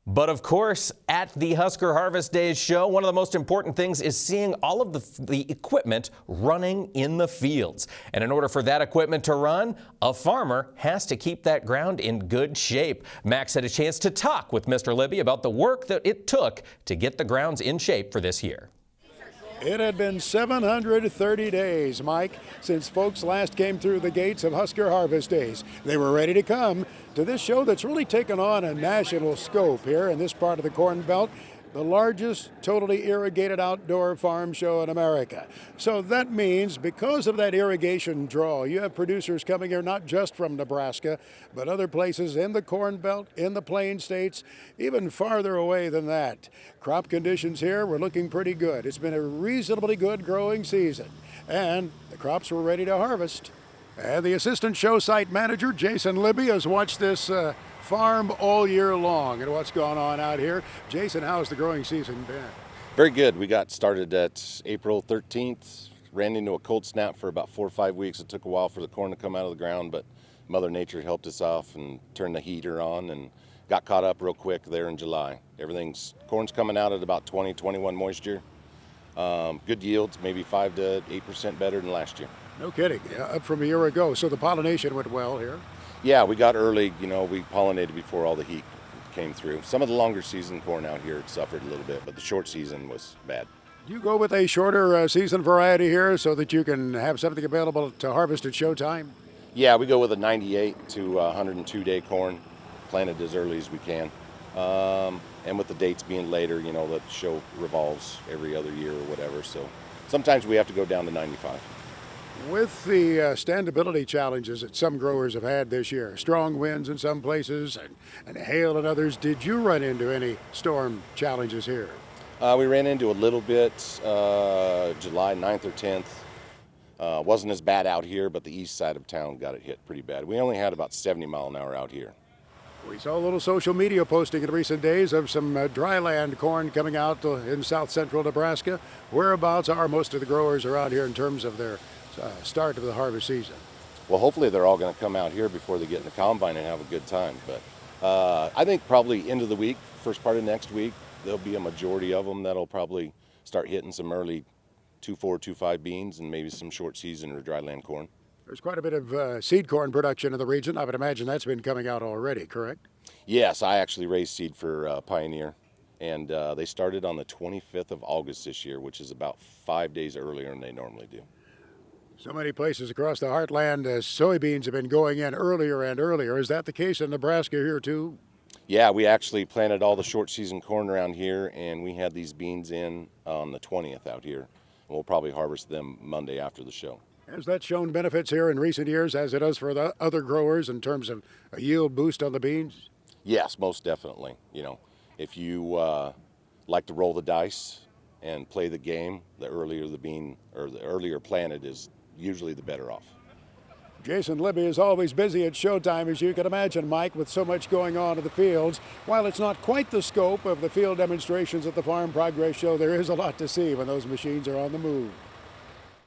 But of course, at the Husker Harvest Days show, one of the most important things is seeing all of the equipment running in the fields. And in order for that equipment to run, a farmer has to keep that ground in good shape. Max had a chance to talk with Mr. Luebbe about the work that it took to get the grounds in shape for this year. It had been 730 days, Mike, since folks last came through the gates of Husker Harvest Days. They were ready to come to this show that's really taken on a national scope here in this part of the Corn Belt, the largest totally irrigated outdoor farm show in America. So that means because of that irrigation draw, you have producers coming here not just from Nebraska, but other places in the Corn Belt, in the Plain States, even farther away than that. Crop conditions here were looking pretty good. It's been a reasonably good growing season, and the crops were ready to harvest. And the assistant show site manager, Jason Luebbe, has watched this farm all year long and what's going on out here. Jason, how's the growing season been? Very good. We got started at April 13th, ran into a cold snap for about 4 or 5 weeks. It took a while for the corn to come out of the ground, but Mother Nature helped us off and turned the heater on and got caught up real quick there in July. Corn's coming out at about 20, 21 moisture. Good yields, maybe 5 to 8% better than last year. No kidding, yeah, up from a year ago. So the pollination went well here? Yeah, we got early, we pollinated before all the heat came through. Some of the longer season corn out here suffered a little bit, but the short season was bad. Do you go with a shorter season variety here so that you can have something available to harvest at showtime? Yeah, we go with a 98 to 102 day corn, planted as early as we can. And with the dates being later, the show revolves every other year or whatever, so sometimes we have to go down to 95. With the standability challenges that some growers have had this year, strong winds in some places and hail in others, did you run into any storm challenges here? We ran into a little bit July 9th or 10th. Wasn't as bad out here, but the east side of town got it hit pretty bad. We only had about 70 mile an hour out here. We saw a little social media posting in recent days of some dryland corn coming out in south central Nebraska. Whereabouts are most of the growers around here in terms of their start of the harvest season? Well, hopefully they're all going to come out here before they get in the combine and have a good time. But I think probably end of the week, first part of next week, there'll be a majority of them that'll probably start hitting some early 2.4, 2.5 beans and maybe some short season or dryland corn. There's quite a bit of seed corn production in the region. I would imagine that's been coming out already, correct? Yes, I actually raised seed for Pioneer, and they started on the 25th of August this year, which is about 5 days earlier than they normally do. So many places across the heartland, soybeans have been going in earlier and earlier. Is that the case in Nebraska here too? Yeah, we actually planted all the short season corn around here, and we had these beans in on the 20th out here. We'll probably harvest them Monday after the show. Has that shown benefits here in recent years, as it does for the other growers in terms of a yield boost on the beans? Yes, most definitely. If you like to roll the dice and play the game, the earlier the bean or the earlier planted is usually the better off. Jason Luebbe is always busy at showtime, as you can imagine, Mike, with so much going on in the fields. While it's not quite the scope of the field demonstrations at the Farm Progress Show, there is a lot to see when those machines are on the move.